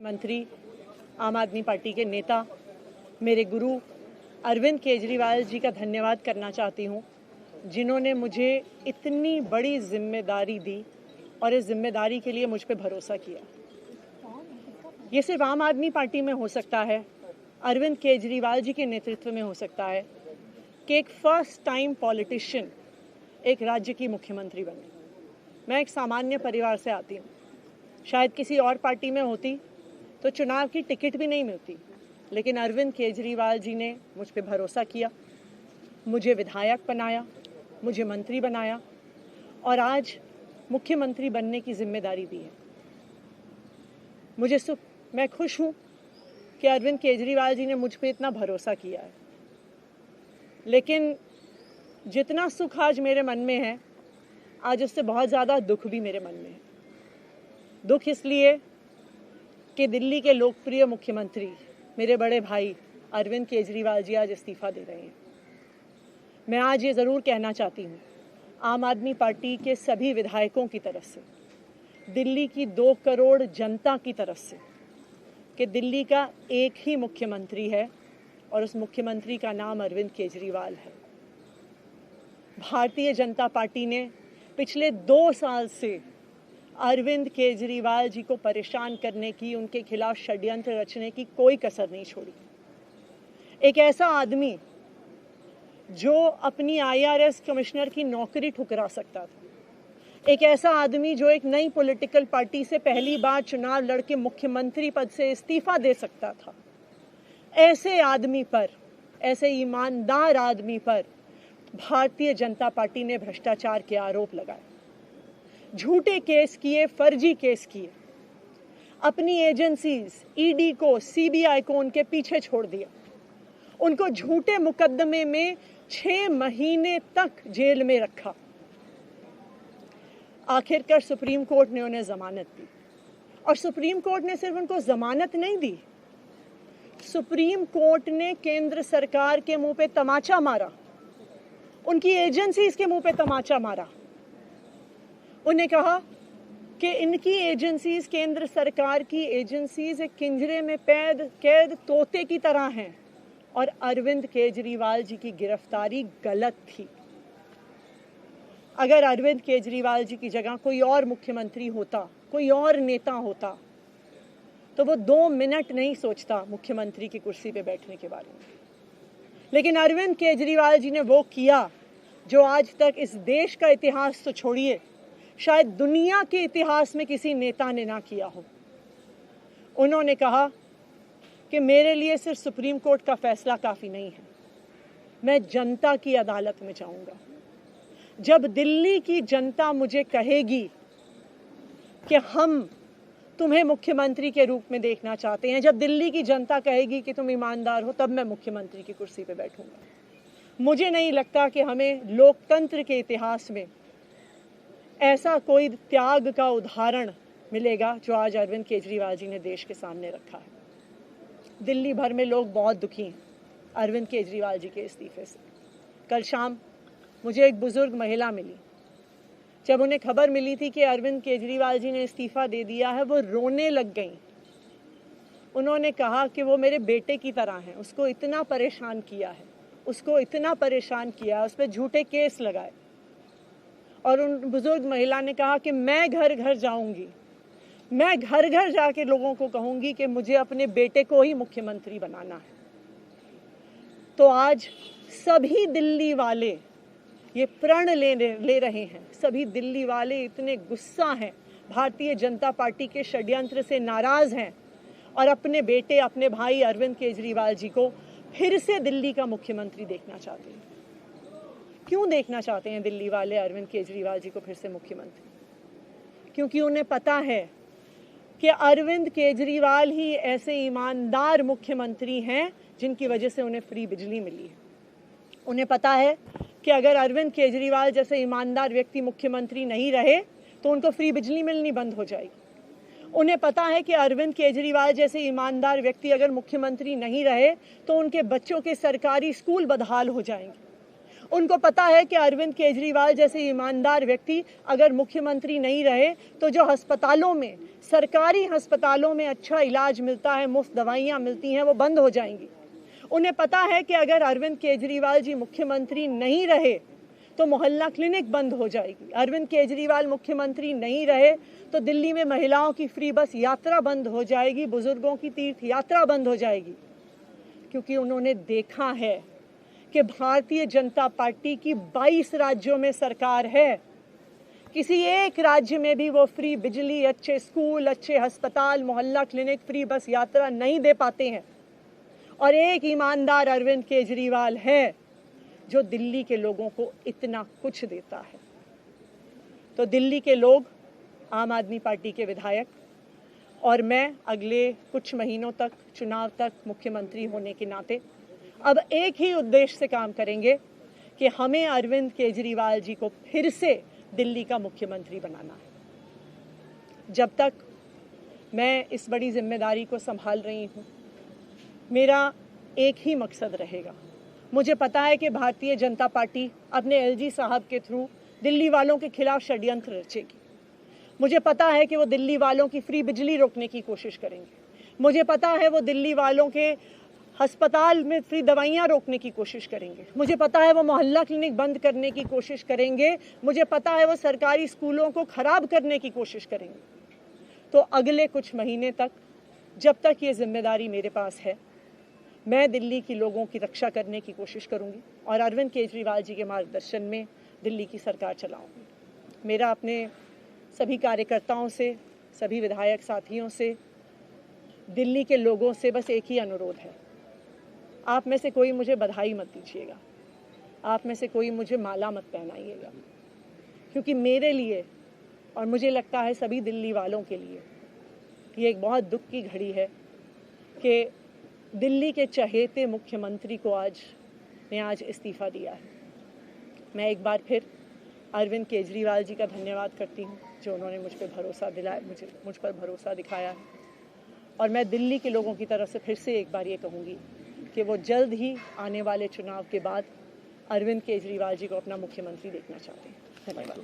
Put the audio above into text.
मंत्री, आम आदमी पार्टी के नेता, मेरे गुरु अरविंद केजरीवाल जी का धन्यवाद करना चाहती हूँ, जिन्होंने मुझे इतनी बड़ी जिम्मेदारी दी और इस जिम्मेदारी के लिए मुझ पे भरोसा किया। ये सिर्फ आम आदमी पार्टी में हो सकता है, अरविंद केजरीवाल जी के नेतृत्व में हो सकता है कि एक फर्स्ट टाइम पॉलिटिशियन एक राज्य की मुख्यमंत्री बने। मैं एक सामान्य परिवार से आती हूँ। शायद किसी और पार्टी में होती तो चुनाव की टिकट भी नहीं मिलती, लेकिन अरविंद केजरीवाल जी ने मुझ पे भरोसा किया, मुझे विधायक बनाया, मुझे मंत्री बनाया और आज मुख्यमंत्री बनने की जिम्मेदारी दी है। मैं खुश हूँ कि अरविंद केजरीवाल जी ने मुझ पे इतना भरोसा किया है, लेकिन जितना सुख आज मेरे मन में है, आज उससे बहुत ज़्यादा दुख भी मेरे मन में है। दुख इसलिए कि दिल्ली के लोकप्रिय मुख्यमंत्री मेरे बड़े भाई अरविंद केजरीवाल जी आज इस्तीफा दे रहे हैं। मैं आज ये ज़रूर कहना चाहती हूँ आम आदमी पार्टी के सभी विधायकों की तरफ से, दिल्ली की 2 करोड़ जनता की तरफ से, कि दिल्ली का एक ही मुख्यमंत्री है और उस मुख्यमंत्री का नाम अरविंद केजरीवाल है। भारतीय जनता पार्टी ने पिछले 2 साल से अरविंद केजरीवाल जी को परेशान करने की, उनके खिलाफ षड्यंत्र रचने की कोई कसर नहीं छोड़ी। एक ऐसा आदमी जो अपनी IRS कमिश्नर की नौकरी ठुकरा सकता था, एक ऐसा आदमी जो एक नई पॉलिटिकल पार्टी से पहली बार चुनाव लड़के मुख्यमंत्री पद से इस्तीफा दे सकता था, ऐसे आदमी पर, ऐसे ईमानदार आदमी पर भारतीय जनता पार्टी ने भ्रष्टाचार के आरोप लगाए, झूठे केस किए, फर्जी केस किए, अपनी एजेंसीज ED को, CBI को उनके पीछे छोड़ दिया, उनको झूठे मुकदमे में 6 महीने तक जेल में रखा। आखिरकार सुप्रीम कोर्ट ने उन्हें जमानत दी और सुप्रीम कोर्ट ने सिर्फ उनको जमानत नहीं दी, सुप्रीम कोर्ट ने केंद्र सरकार के मुंह पे तमाचा मारा, उनकी एजेंसीज के मुंह पे तमाचा मारा। उन्हें कहा कि इनकी एजेंसीज, केंद्र सरकार की एजेंसीज एक पिंजरे में कैद तोते की तरह हैं और अरविंद केजरीवाल जी की गिरफ्तारी गलत थी। अगर अरविंद केजरीवाल जी की जगह कोई और मुख्यमंत्री होता, कोई और नेता होता, तो वो 2 मिनट नहीं सोचता मुख्यमंत्री की कुर्सी पे बैठने के बारे में। लेकिन अरविंद केजरीवाल जी ने वो किया जो आज तक इस देश का इतिहास तो छोड़िए, शायद दुनिया के इतिहास में किसी नेता ने ना किया हो। उन्होंने कहा कि मेरे लिए सिर्फ सुप्रीम कोर्ट का फैसला काफ़ी नहीं है, मैं जनता की अदालत में जाऊंगा। जब दिल्ली की जनता मुझे कहेगी कि हम तुम्हें मुख्यमंत्री के रूप में देखना चाहते हैं, जब दिल्ली की जनता कहेगी कि तुम ईमानदार हो, तब मैं मुख्यमंत्री की कुर्सी पे बैठूंगा। मुझे नहीं लगता कि हमें लोकतंत्र के इतिहास में ऐसा कोई त्याग का उदाहरण मिलेगा जो आज अरविंद केजरीवाल जी ने देश के सामने रखा है। दिल्ली भर में लोग बहुत दुखी हैं अरविंद केजरीवाल जी के इस्तीफे से। कल शाम मुझे एक बुजुर्ग महिला मिली। जब उन्हें खबर मिली थी कि अरविंद केजरीवाल जी ने इस्तीफा दे दिया है, वो रोने लग गई। उन्होंने कहा कि वो मेरे बेटे की तरह हैं, उसको इतना परेशान किया है, उसको इतना परेशान किया, उस पर झूठे केस लगाए। और उन बुजुर्ग महिला ने कहा कि मैं घर घर जाऊंगी, मैं घर घर जाके लोगों को कहूंगी कि मुझे अपने बेटे को ही मुख्यमंत्री बनाना है। तो आज सभी दिल्ली वाले ये प्रण ले रहे हैं, सभी दिल्ली वाले इतने गुस्सा हैं, भारतीय जनता पार्टी के षड्यंत्र से नाराज हैं और अपने बेटे, अपने भाई अरविंद केजरीवाल जी को फिर से दिल्ली का मुख्यमंत्री देखना चाहते हैं। क्यों देखना चाहते हैं दिल्ली वाले अरविंद केजरीवाल जी को फिर से मुख्यमंत्री? क्योंकि उन्हें पता है कि अरविंद केजरीवाल ही ऐसे ईमानदार मुख्यमंत्री हैं जिनकी वजह से उन्हें फ्री बिजली मिली है। उन्हें पता है कि अगर अरविंद केजरीवाल जैसे ईमानदार व्यक्ति मुख्यमंत्री नहीं रहे तो उनको फ्री बिजली मिलनी बंद हो जाएगी। उन्हें पता है कि अरविंद केजरीवाल जैसे ईमानदार व्यक्ति अगर मुख्यमंत्री नहीं रहे तो उनके बच्चों के सरकारी स्कूल बदहाल हो जाएंगे। उनको पता है कि अरविंद केजरीवाल जैसे ईमानदार व्यक्ति अगर मुख्यमंत्री नहीं रहे तो जो अस्पतालों में, सरकारी अस्पतालों में अच्छा इलाज मिलता है, मुफ्त दवाइयाँ मिलती हैं, वो बंद हो जाएंगी। उन्हें पता है कि अगर अरविंद केजरीवाल जी मुख्यमंत्री नहीं रहे तो मोहल्ला क्लिनिक बंद हो जाएगी। अरविंद केजरीवाल मुख्यमंत्री नहीं रहे तो दिल्ली में महिलाओं की फ्री बस यात्रा बंद हो जाएगी, बुजुर्गों की तीर्थ यात्रा बंद हो जाएगी। क्योंकि उन्होंने देखा है कि भारतीय जनता पार्टी की 22 राज्यों में सरकार है, किसी एक राज्य में भी वो फ्री बिजली, अच्छे स्कूल, अच्छे अस्पताल, मोहल्ला क्लिनिक, फ्री बस यात्रा नहीं दे पाते हैं। और एक ईमानदार अरविंद केजरीवाल है जो दिल्ली के लोगों को इतना कुछ देता है। तो दिल्ली के लोग, आम आदमी पार्टी के विधायक और मैं अगले कुछ महीनों तक, चुनाव तक मुख्यमंत्री होने के नाते अब एक ही उद्देश्य से काम करेंगे कि हमें अरविंद केजरीवाल जी को फिर से दिल्ली का मुख्यमंत्री बनाना है। जब तक मैं इस बड़ी जिम्मेदारी को संभाल रही हूँ, मेरा एक ही मकसद रहेगा। मुझे पता है कि भारतीय जनता पार्टी अपने एलजी साहब के थ्रू दिल्ली वालों के खिलाफ षड्यंत्र रचेगी। मुझे पता है कि वो दिल्ली वालों की फ्री बिजली रोकने की कोशिश करेंगे। मुझे पता है वो दिल्ली वालों के अस्पताल में फ्री दवाइयाँ रोकने की कोशिश करेंगे। मुझे पता है वो मोहल्ला क्लिनिक बंद करने की कोशिश करेंगे। मुझे पता है वो सरकारी स्कूलों को खराब करने की कोशिश करेंगे। तो अगले कुछ महीने तक, जब तक ये जिम्मेदारी मेरे पास है, मैं दिल्ली के लोगों की रक्षा करने की कोशिश करूंगी और अरविंद केजरीवाल जी के मार्गदर्शन में दिल्ली की सरकार चलाऊंगी। मेरा अपने सभी कार्यकर्ताओं से, सभी विधायक साथियों से, दिल्ली के लोगों से बस एक ही अनुरोध है, आप में से कोई मुझे बधाई मत दीजिएगा, आप में से कोई मुझे माला मत पहनाइएगा, क्योंकि मेरे लिए और मुझे लगता है सभी दिल्ली वालों के लिए ये एक बहुत दुख की घड़ी है कि दिल्ली के चहेते मुख्यमंत्री को आज इस्तीफा दिया है। मैं एक बार फिर अरविंद केजरीवाल जी का धन्यवाद करती हूँ जो उन्होंने मुझ पर भरोसा दिलाया, मुझ पर भरोसा दिखाया है। और मैं दिल्ली के लोगों की तरफ से फिर से एक बार ये कहूँगी कि वो जल्द ही आने वाले चुनाव के बाद अरविंद केजरीवाल जी को अपना मुख्यमंत्री देखना चाहते हैं। धन्यवाद।